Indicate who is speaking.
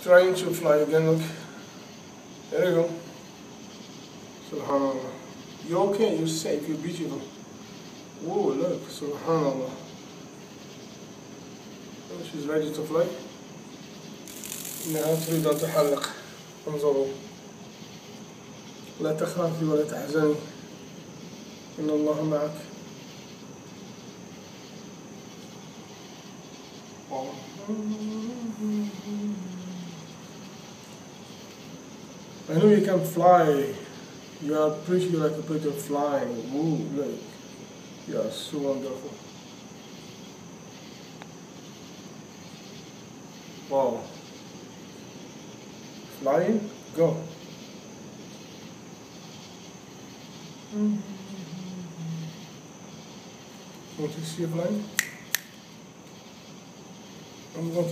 Speaker 1: trying to fly again, look. There you go. Subhanallah. You're okay, you're safe, you're beautiful. Whoa, look, Subhanallah. Oh, she's ready to fly. إنها تريد أن تحلق. انظروا. لا تخافي ولا تحزني. إن الله معك. I know you can fly. You are pretty like a bird flying. Ooh, look. You are so wonderful. Wow. Flying? Go. Want to see you flying? I'm going to